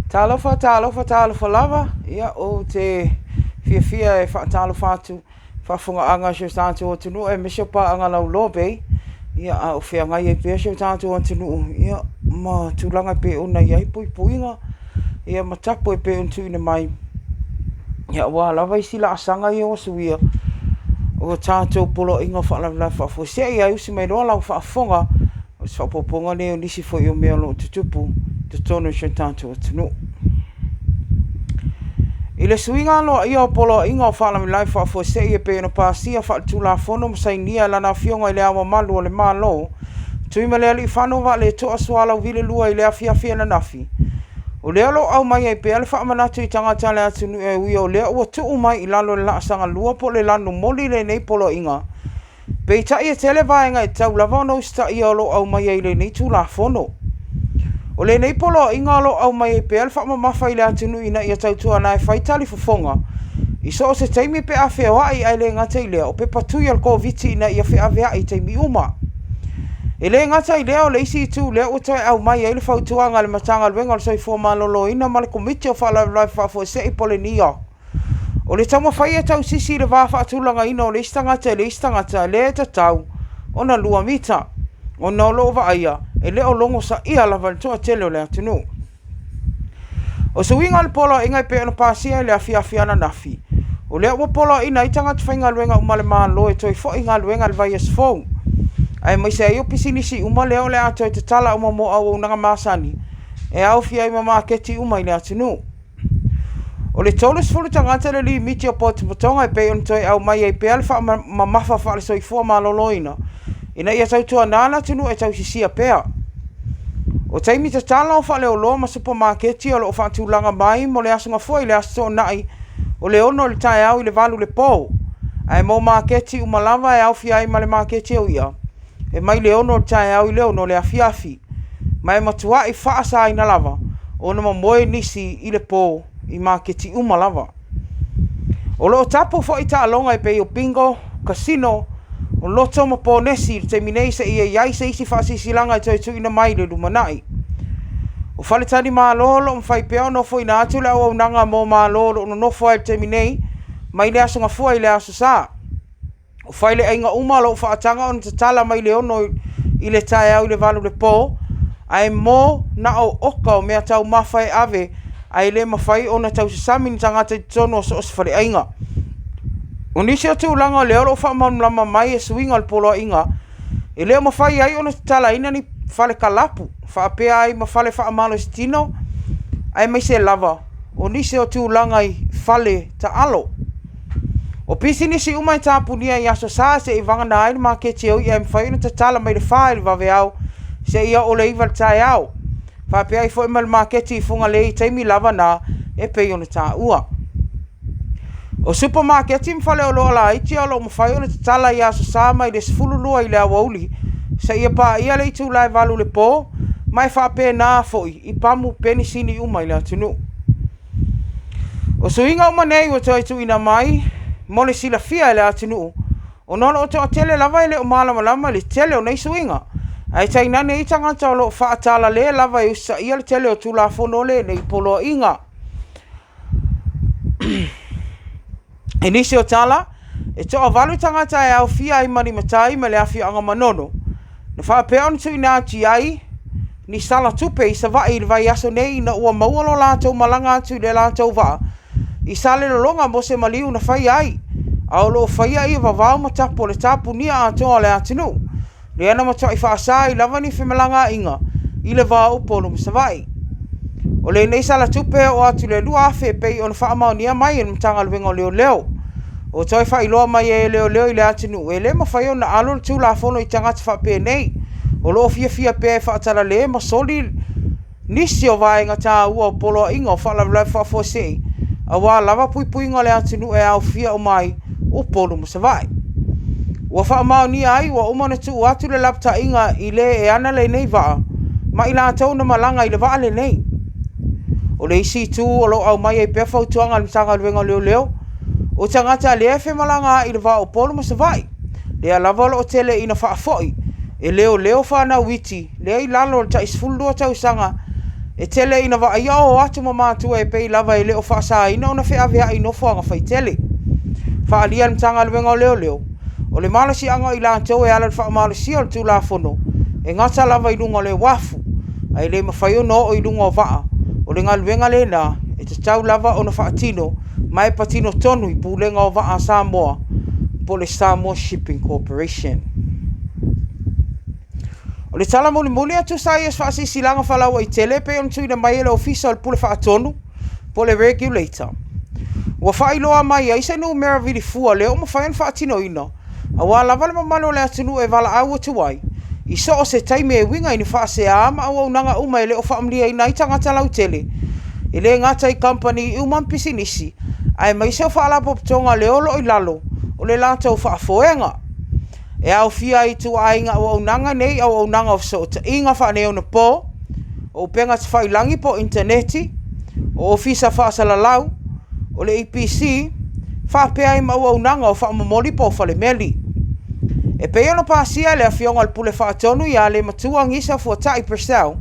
Talofa lava. Ia o te fia e whaatalofa atu. Whafunga anga sio tātou o tunu e mesio pa anga lau lobe. Ia a o whea ngai e pia sio tātou o tunu. Ia ma tūlanga pe una iai pui puinga. Ia ma tapo e pe untu ina mai. Ia wā lava isi la asanga i o suia. O tātou polo inga whaalawila whaafosea ia usi mai roa lau whaafonga. O whaapoponga ne o nisi fo i o mea lo tutupu. Te tono sio tātou o tunu. I le suinga loa ia o polo inga o whaalawila whaafosea ia pe no pāsia whaatula fono masainia lana fionga i le awa malu o le malo. Tui ma lea li whano wa le toa suala o vile lua i lea fia na nafi. O lea lo au mai e pe ale whaamanatu i tangata le atunu e ui o lea ua tuu mai i lalo le laasanga lua po le lano moli le nei polo inga. Pe tai e tele vaenga e tau lava no sta ia lo au mai e le nei tula fono. O le nei polo inga lo au mai e pe ale whaamamafa i le atunu ina ia tautua na e whaitali fofonga. I so o se teimi pe a whea wai ai le ngata i lea o pe patui al ko viti ina ia whea vea i teimi uma. E le ngata i leo le isi tu leo o toi au mai e le whautuanga le matanga luenga le soi fua malolo ina ma le komiti o whaalawilai whaafose i pole nia. O le tama whai e tau sisi le wafa atulanga ina o le istangata le e tatau o na lua mita o na olo wa aia e leo longo sa ia lava le toa tele o le atunu. O suinga le polo inga i pe ono pasia le afiafiana nafi. O leo o polo ina i tangata whainga luenga umale maa lo e toi fo inga luenga le vai es fong. Ai mai se ai o pisinisi uma leo le ato e te tala uma mo au unanga masani. E au fia i mama keti uma i le atunu. O le tolus fulu tangata le li miti o poti potonga e pei on toi au mai e pe alfa mamafa fa le soifua maloloina. Ina ia tautua nana tunu e tau sisia pea. O taimi te tala o fa le olo ma supermarketi o lo fa tūlanga mai mo le asunga fua i le aso nai o le ono le tae au i le valu le pou. Ai mo marketi umalava e au fia i ma le marketi o ia. E mai le ono tae au i le ono le afiafi. Mai matua i whaasa ina lava. O na moe nisi i le po i maketi uma lava. O lo tapo fo i ta alonga i pe o bingo, casino, o loto ma po nesi te minei se ia iai se isi whaasi silanga i toi tuina mai le lumanai. O whale tani maa lolo o mwhai peo no fo i na atu le au nanga mo maa lolo o no fo ai te minei mai le asunga fua i le aso saa. O whaile ainga umalo o whaatanga o te tala mai le ono i le tae au i le valu le po, ai mo na o oka o mea tau mawhai ave, ai le mawhai o na tau sasami ni tangata i tono o so os whare ainga. O nisi o tūlanga o leo lo whaamanu lama mai e suinga al polo inga, e leo mawhai ai o na te tala ina ni whale kalapu, whaapea ai mawhale whaamalo si tino, ai mai se lava, o nisi o tūlanga i whale ta alo. O pisi nisi umai tāpunia i aso saa se i vanga na aini maa keti au i am whai na tatala mai le whae vave au se ia o le iwa tae au. Whapea i fwoi mal maa keti i funga le i teimi lava na e pei o na tā ua. O supermarketi mwhale o loa la iti alo ma whai o na tatala i aso saa mai le sifululua i le awauli se ia pa ia le itu lai valu le po mai whapea nā fwoi i pamu peni sini umai le atunu. O suinga umanei o toi tu ina mai mole sila fia le atinu. O nono o toa tele lava ele o malama le tele o nei suinga. Ai tai nane i tangata o lo whaatala le lava i usa ia le tele o tula fono le nei polo inga. E nisi o tala, e toa valu tangata e au fia i mani matai ma le afia anga manono. Na whaapea on tui nā ti ai, ni sala tupe i sa vai i le vai aso nei na ua maualo lātou malanga atu le lātou vaa. I sale lo longa mo se maliu na whai ai. Au lo whai ai vavau ma tapo le tapu nia a toa le atinu. Le ana ma toa i whaasa i lava ni whimalanga inga. I le vau polo msawai. O le nei sala tupe o atu le lua afe pei o na whaamau nia mai en mtanga luenga leo leo. O toa i whai loa mai e leo leo i le atinu. E le ma whai o na alo le tūla fono i tangata whape nei. O lo fia pe whaatala le ma soli nisi o vaenga tā ua o polo inga o whaalawilai whaafosei. Awa lava pui ngale atinu e au fia o mai o polo masawai. Ua whaamau ni ai ua umana tu atu le lapta inga i le e ana le nei vaa. Ma i la tau na malanga i le vaa le nei. O le isi tu o lo au mai e pefau tuanga le tanga luenga leo. O tangata le efe malanga i le vaa o polo masawai. Le a lava lo o tele ina whaafoi. E leo whanau witi. Le i lalo ta isfulua tau sanga. E tele ina wa ia o atu ma mātua e pei lava e leo whaasa ina ona whea vea ino whanga whai tele. Whaalia mtanga luenga o leo leo. O le malasi anga i lātou e ala wha malasi o le tūlafono. E ngata lava i lunga le wafu. Ai le mawhai o no o i lunga o waa. O le ngaluenga le na e te tau lava o na whaatino mai patino tonu i pūlenga o waa Samoa po le Samoa Shipping Corporation. O le tala muli muli atu sa ias whaasi silanga whalawa i tele pe on tuina mai ele ofisa o le pule whaatonu po le regulator. Ua whailoa mai ai se nu mera vili fua leo ma whaian whaatino ina. A wā lava le mamano le atunu e wala au atu ai. I so o se taime e winga i ni whaase a ama au nanga uma ele o whaamlia i nai tangata lau tele. I le ngata i company i uman pisinisi. Ai mai se o whaala poptonga le olo i lalo o le lātou whaafoenga. E au fia i tu ainga au nanga nei au nanga o so ta inga whaaneo na po. O penga te whailangi po interneti. O ofisa whaasala lau. O le EPC. Whapea i mau nanga o whaamomoli po whale meli. E peo no pasia le awhionga al pule whaatonu i a le matua ngisa fuatai persau.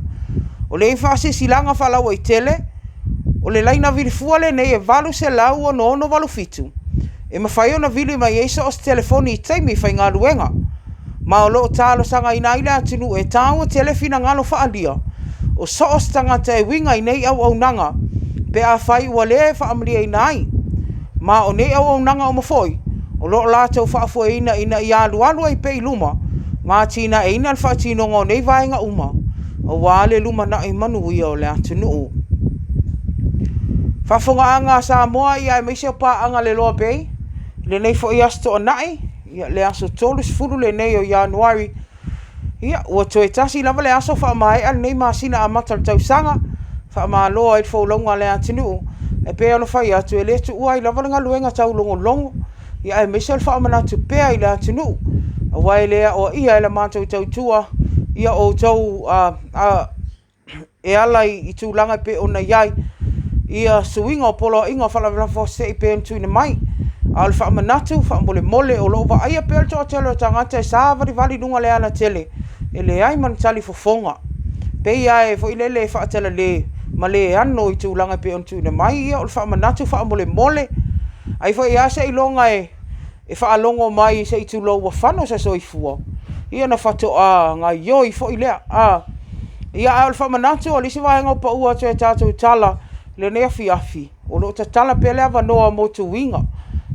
O le whaasi silanga whalau i tele. O le laina vili fuale nei e valu se lau o no valu fitu. E mawhaio na vili mai eisa o se telefoni i taimi whai ngā luenga. Ma o loo tālo sanga i naile atunu e tāua telefina ngalo whaalia. O so o stangata e winga i nei au nanga. Pe a whai ua le whaamlia i nai. Ma o nei au nanga o mafoi. O loo lātou whaafoi ina i alu ai pei luma. Ngā tina e ina whaatino ngō nei vaenga uma. O wale luma na i manu ia o le atunu. Whafonga anga Samoa ia e meise o pā anga le loa pei. Le nei fo i asto o nai. Ia le aso tolus furu le nei o Januari. Ia ua toe tasi lava le aso whaamai al nei masina a matal tausanga. Whaama loa i whaulonga le atunu. E pea no whai atu e le tu ua i lava nga luenga tau longo. Ia e meise o whaamana tu pea i le atunu. A wai lea o ia e la mātou tau tua. Ia o tau e ala i tūlanga pe o na iai. Ia suinga o polo inga whalawala fose i pe ntui mai. Al whaamanatu, whaamole mole o loo wa aia pe alto atelo tangata e sāvari vali nunga le ana tele. E le ai man tali fofonga. Pe ia e fo ile le whaatela le ma le ano i tūlanga pe ntui mai. Ia o whaamanatu whaamole mole. Ai fo ia se ilonga e whaalongo mai se i tūlo wa whano sa soifua. Ia na whato ngā ioi fo ilea. Ia al whaamanatu o lisi wahenga pa ua te tātou Tala. Le nea fiafi, o lo ta tala pele ava noa mo tu winga.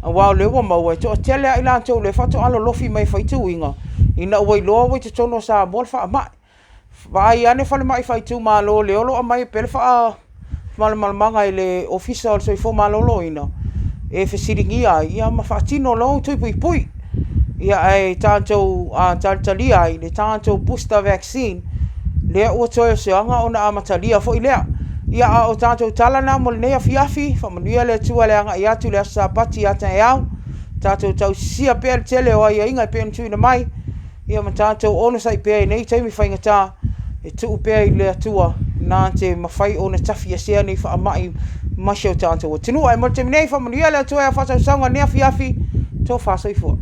A wao lewa maua, to a tele a ilantou le fato alo lofi mai fai tu winga. Ina ua iloa wai te tono sa mol fa amai. Vai ane fale mai fai tu malo le olo amai pele fa malmanga i le ofisa o soi fo malolo ina. E fesiringi ai, ia ma fatino lo tui pui pui. Ia ai tātou tātalia ai, le tātou booster vaccine. Lea ua toia se anga ona amatalia fo ilea. Ia o tātou Tala na mo le nea fiafi, whamanuia le tua le anga i atu le asa pati ata e au. Tātou tau sia pēr tele o ai inga i pēr ntuina mai. Ia ma tātou ono sai pēr i nei taimi whaingatā. E tuu pēr i le atua nā te mawhai o na tafi a sea nei whaamai masio tātou. Tinua e mo te minei whamanuia le tua e whasau saunga nea fiafi, tō whasau i fua.